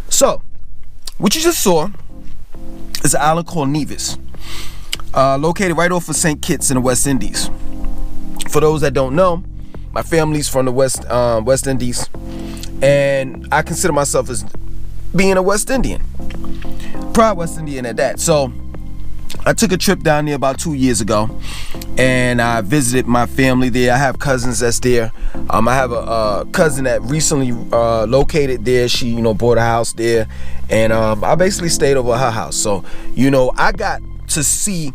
So, what you just saw is an island called Nevis, located right off of St. Kitts in the West Indies. For those that don't know, my family's from the West Indies, and I consider myself as being a West Indian, proud West Indian at that. So I took a trip down there about 2 years ago, and I visited my family there. I have cousins that's there. I have a cousin that recently located there. She, bought a house there, and I basically stayed over at her house. So, I got to see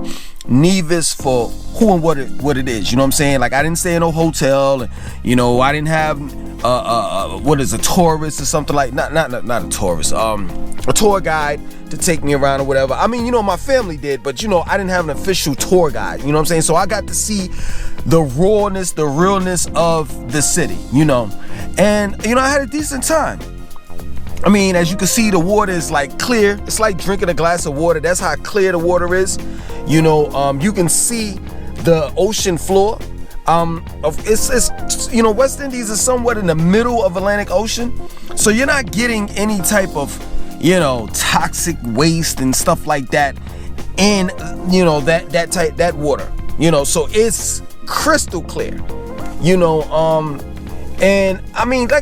Nevis for who and what it is. You know what I'm saying? Like, I didn't stay in no hotel, and I didn't have what is a tourist or something like not a tourist, a tour guide to take me around or whatever. I mean, my family did, but I didn't have an official tour guide. You know what I'm saying? So I got to see the rawness, the realness of the city. And I had a decent time. I mean, as you can see, the water is like clear. It's like drinking a glass of water. That's how clear the water is. You can see the ocean floor. It's West Indies is somewhat in the middle of Atlantic Ocean, so you're not getting any type of toxic waste and stuff like that in that water. So it's crystal clear. And I mean, I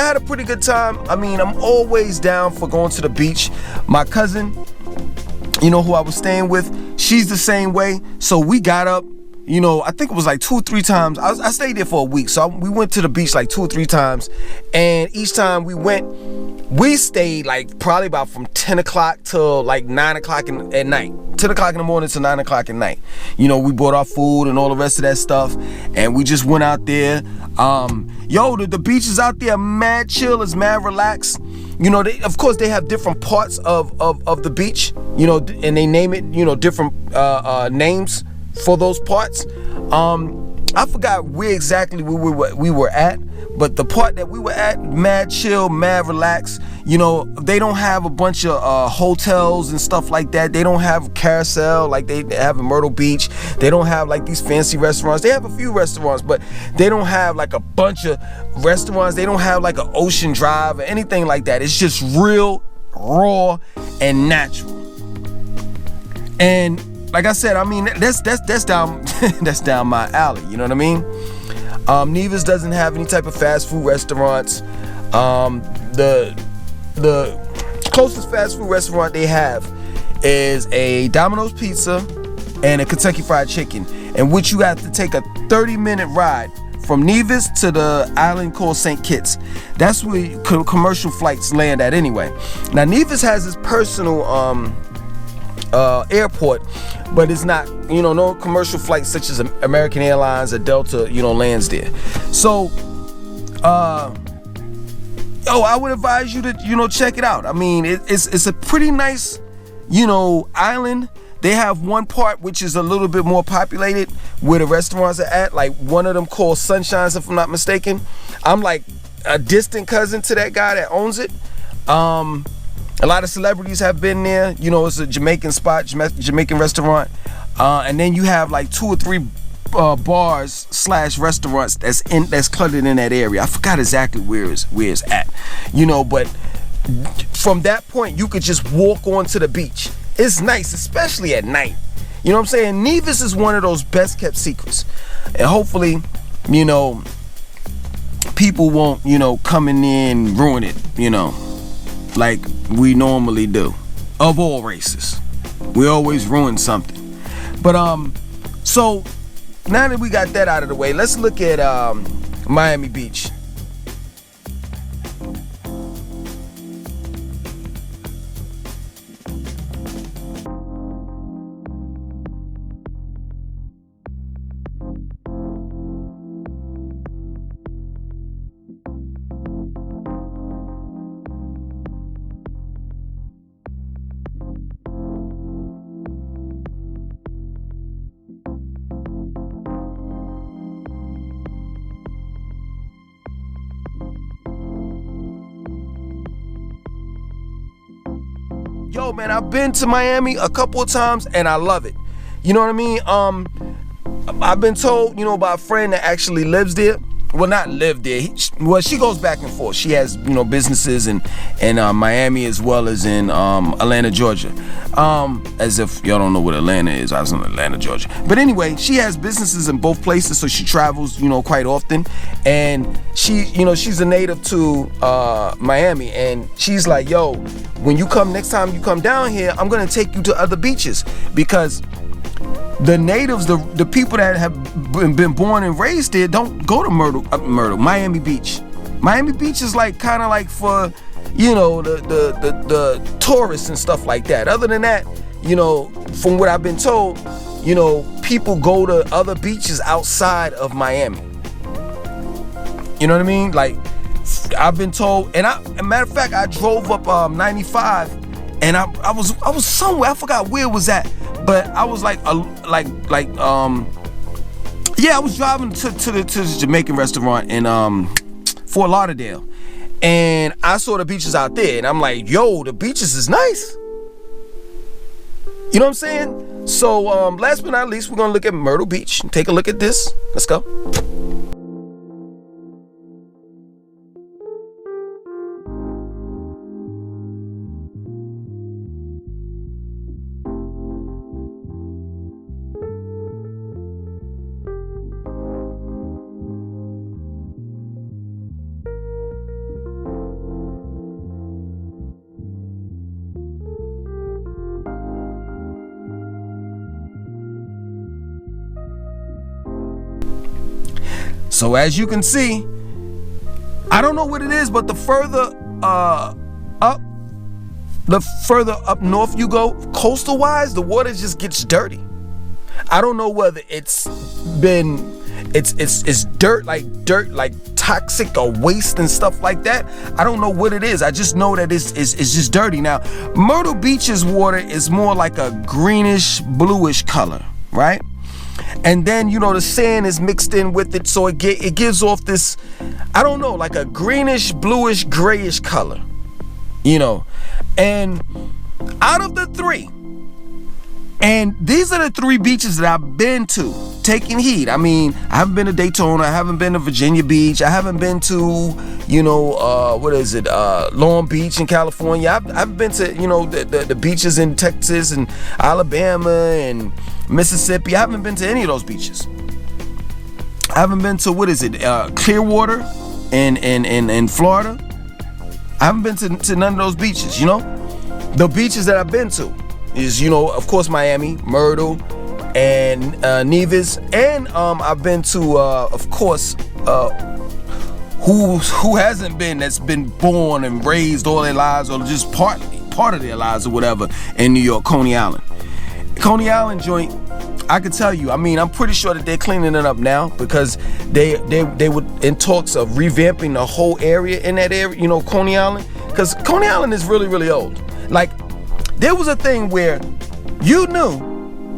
had a pretty good time. I mean, I'm always down for going to the beach. My cousin, who I was staying with, she's the same way. So we got up, I think it was like 2 or 3 times. I stayed there for a week. So we went to the beach like 2 or 3 times. And each time we went, we stayed like probably about from 10 o'clock till like 9 o'clock at night. 10 o'clock in the morning to 9 o'clock at night. We bought our food and all the rest of that stuff, and we just went out there. The beaches out there are mad chill, it's mad relaxed. Of course they have different parts of the beach, and they name it, different names for those parts. I forgot where exactly we were at, but the part that we were at, mad chill, mad relaxed. They don't have a bunch of hotels and stuff like that. They don't have carousel like they have in Myrtle Beach. They don't have like these fancy restaurants. They have a few restaurants, but they don't have like a bunch of restaurants. They don't have like an Ocean Drive or anything like that. It's just real, raw, and natural. And like I said, I mean, that's down that's down my alley. You know what I mean? Nevis doesn't have any type of fast food restaurants. The closest fast food restaurant they have is a Domino's Pizza and a Kentucky Fried Chicken, in which you have to take a 30-minute ride from Nevis to the island called St. Kitts. That's where commercial flights land at anyway. Now, Nevis has his personal airport, but it's not, no commercial flights such as American Airlines or Delta, lands there. So, I would advise you to, check it out. I mean, it's a pretty nice, island. They have one part which is a little bit more populated where the restaurants are at, like one of them called Sunshine's, if I'm not mistaken. I'm like a distant cousin to that guy that owns it. A lot of celebrities have been there. It's a Jamaican spot, Jamaican restaurant. And then you have like 2 or 3 bars / restaurants that's cluttered in that area. I forgot exactly where it's at. But from that point, you could just walk onto the beach. It's nice, especially at night. You know what I'm saying? Nevis is one of those best kept secrets. And hopefully, people won't, come in there and ruin it, like we normally do. Of all races. We always ruin something. But so now that we got that out of the way, let's look at Miami Beach. Yo, man, I've been to Miami a couple of times and I love it. You know what I mean? I've been told, by a friend that actually lives there, well, not live there. Well, she goes back and forth. She has, businesses in Miami as well as in Atlanta, Georgia. As if y'all don't know what Atlanta is. I was in Atlanta, Georgia. But anyway, she has businesses in both places, so she travels, quite often. And she's a native to Miami, and she's like, yo, when you come next time you come down here, I'm gonna take you to other beaches, because the natives, the people that have been born and raised there, don't go to Miami Beach. Miami Beach is like kind of like for, the tourists and stuff like that. Other than that, from what I've been told, people go to other beaches outside of Miami. You know what I mean? Like, I've been told, and as a matter of fact, I drove up 95, and I was somewhere, I forgot where it was at. But I was I was driving to the Jamaican restaurant in Fort Lauderdale, and I saw the beaches out there, and I'm like, yo, the beaches is nice. You know what I'm saying? So last but not least, we're gonna look at Myrtle Beach and take a look at this. Let's go. So as you can see, I don't know what it is, but the further up north you go, coastal wise, the water just gets dirty. I don't know whether it's dirt like toxic or waste and stuff like that. I don't know what it is. I just know that it's just dirty. Now, Myrtle Beach's water is more like a greenish, bluish color, right? And then, the sand is mixed in with it, so it gives off this, I don't know, like a greenish, bluish, grayish color, And out of the three, and these are the three beaches that I've been to, taking heed. I mean, I haven't been to Daytona, I haven't been to Virginia Beach, I haven't been to, Long Beach in California. I've been to, the beaches in Texas and Alabama and Mississippi. I haven't been to any of those beaches. I haven't been to Clearwater in Florida. I haven't been to none of those beaches. The beaches that I've been to is, of course, Miami, Myrtle, and Nevis, and I've been to, of course, who hasn't been, that's been born and raised all their lives, or just part of their lives or whatever, in New York, Coney Island. Coney Island joint, I could tell you, I mean, I'm pretty sure that they're cleaning it up now, because they were in talks of revamping the whole area in that area, Coney Island, because Coney Island is really, really old. Like, there was a thing where you knew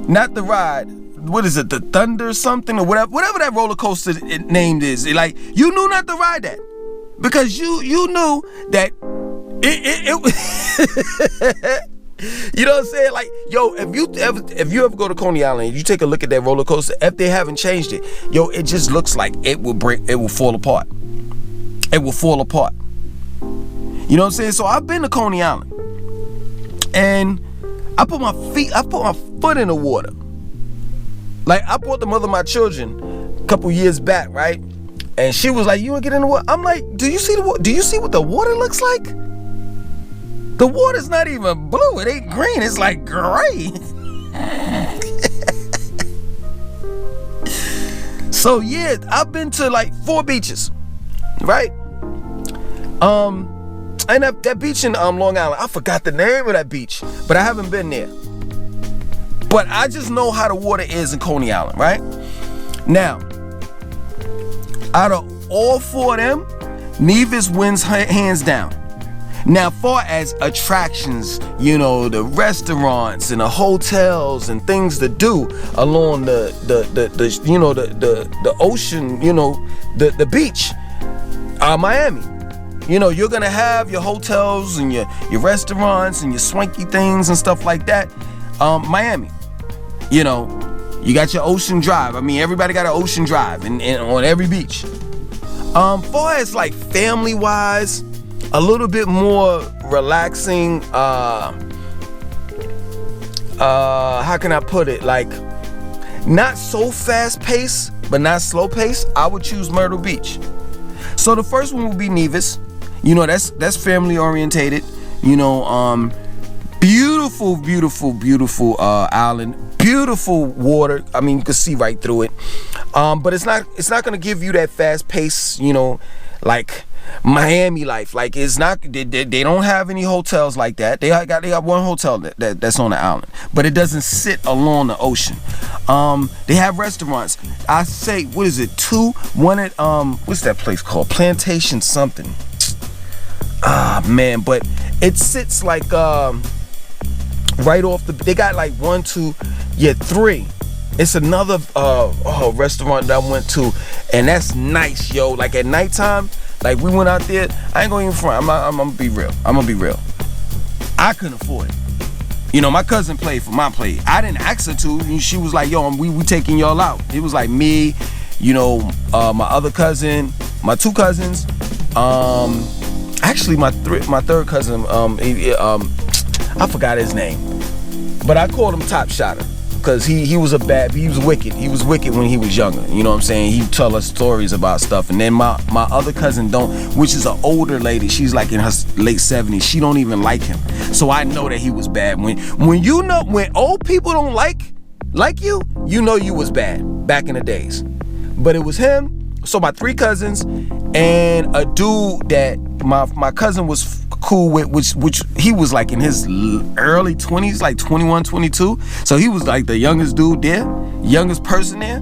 not to ride, what is it, the Thunder something or whatever that roller coaster named is. Like, you knew not to ride that, because you knew that it you know what I'm saying? Like, yo, if you ever go to Coney Island, you take a look at that roller coaster, if they haven't changed it, yo, it just looks like it will fall apart. It will fall apart. You know what I'm saying? So I've been to Coney Island, and I put my foot in the water. Like, I brought the mother of my children a couple years back, right? And she was like, "You wanna get in the water?" I'm like, "Do you see the water? Do you see what the water looks like? The water's not even blue. It ain't green. It's like gray." So yeah, I've been to like 4 beaches, right? And that beach in Long Island, I forgot the name of that beach, but I haven't been there. But I just know how the water is in Coney Island, right? Now, out of all 4 of them, Nevis wins hands down. Now, far as attractions, the restaurants and the hotels and things to do along the ocean, the beach, Miami. You're gonna have your hotels and your restaurants and your swanky things and stuff like that. Miami, you got your Ocean Drive. I mean, everybody got an Ocean Drive and on every beach. Far as like family wise, a little bit more relaxing, how can I put it, like not so fast paced but not slow paced, I would choose Myrtle Beach. So the first one would be Nevis. You know, that's family orientated. You know, beautiful island, beautiful water. I mean, you can see right through it. But it's not gonna give you that fast pace, you know, like Miami life. Like it's not. They don't have any hotels like that. They got one hotel that's on the island, but it doesn't sit along the ocean. They have restaurants. I say, what is it? One at what's that place called? Plantation something. Man, but it sits like right off the. They got like 1, 2, 3. It's another restaurant that I went to, and that's nice, yo. Like at nighttime, like we went out there. I ain't gonna even front. I'm gonna be real. I couldn't afford it. You know, my cousin played for my play. I didn't ask her to. And she was like, "Yo, we taking y'all out." It was like me, you know, my other cousin, my 2 cousins. Actually, my third cousin. I forgot his name, but I called him Top Shotter. Cause he was wicked. He was wicked when he was younger. You know what I'm saying? He'd tell us stories about stuff. And then my other cousin which is an older lady. She's like in her late 70s. She don't even like him. So I know that he was bad. When old people don't like you, you know you was bad back in the days. But it was him. So my 3 cousins and a dude that my cousin was cool with, which he was like in his early 20s, like 21, 22. So he was like the youngest dude there, youngest person there.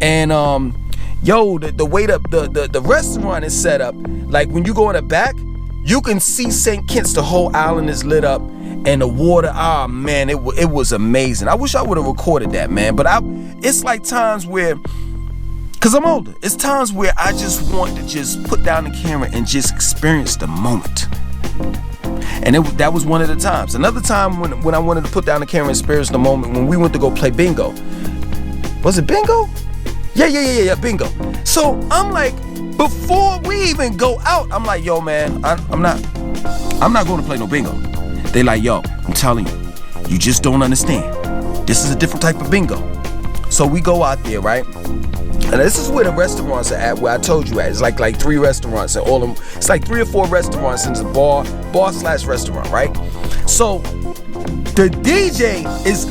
And the way the restaurant is set up, like when you go in the back, you can see St. Kitts. The whole island is lit up, and the water. Ah, man, it was amazing. I wish I would have recorded that, man. But it's like times where. Cause I'm older. It's times where I just want to just put down the camera and just experience the moment. And that was one of the times. Another time when I wanted to put down the camera and experience the moment, when we went to go play bingo. Was it bingo? Yeah, bingo. So I'm like, before we even go out, I'm like, yo, man, I'm not going to play no bingo. They like, yo, I'm telling you, you just don't understand. This is a different type of bingo. So we go out there, right? And this is where the restaurants are at, where I told you at. It's like 3 restaurants, and all of them. It's like 3 or 4 restaurants, and it's a bar/restaurant, right? So the DJ is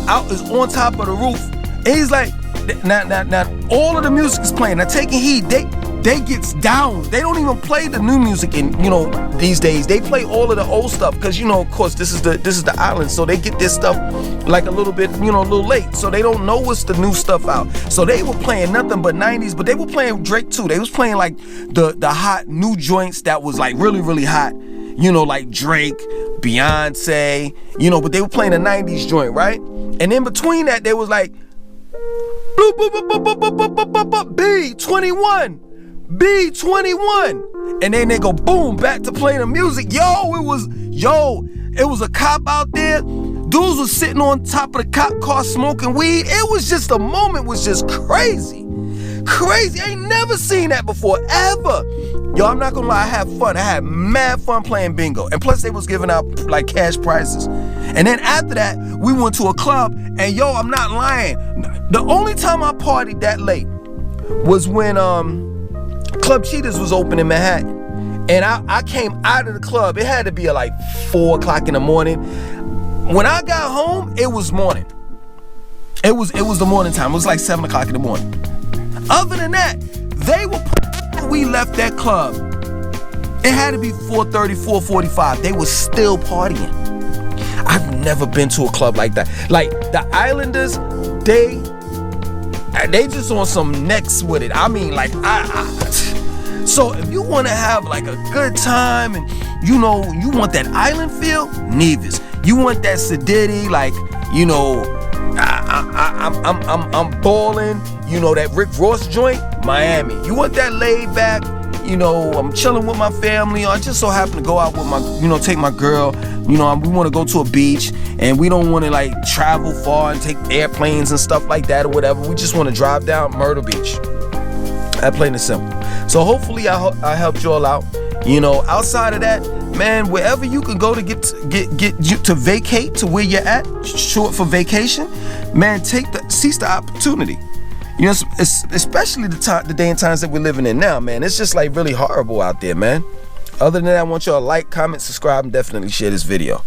on top of the roof, and he's like, now all of the music is playing. Now taking heed, they gets down. They don't even play the new music, and you know these days they play all of the old stuff, because you know, of course, this is the island, so they get this stuff like a little bit, you know, a little late, so they don't know what's the new stuff out. So they were playing nothing but 90s, but they were playing Drake too. They was playing like the hot new joints that was like really, really hot, you know, like Drake, Beyonce, you know, but they were playing a 90s joint, right? And in between that, they was like B21, and then they go boom back to playing the music. It was a cop out there. Dudes was sitting on top of the cop car smoking weed. It was just, the moment was just crazy. I ain't never seen that before, ever. Yo, I'm not gonna lie, I had fun. I had mad fun playing bingo. And plus they was giving out like cash prizes. And then after that, we went to a club, and yo, I'm not lying. The only time I partied that late was when Club Cheetahs was open in Manhattan. And I came out of the club. It had to be like 4 o'clock in the morning. When I got home, it was morning. It was the morning time. It was like 7 o'clock in the morning. Other than that, we left that club. It had to be 4:30, 4:45. They were still partying. I've never been to a club like that. Like the Islanders, they just on some next with it. I mean, like so if you want to have like a good time, and you know you want that island feel, Nevis. You want that sedity, like, you know, I'm balling, you know, that Rick Ross joint, Miami. You want that laid back, you know, I'm chilling with my family. I just so happen to go out with my, you know, take my girl, you know, we want to go to a beach, and we don't want to like travel far and take airplanes and stuff like that or whatever. We just want to drive down Myrtle Beach. That plain and simple. So hopefully I helped you all out. You know, outside of that, man, wherever you can go to get you to vacate to where you're at, short for vacation, man, seize the opportunity. You know, especially the day and times that we're living in now, man. It's just like really horrible out there, man. Other than that, I want y'all to like, comment, subscribe, and definitely share this video.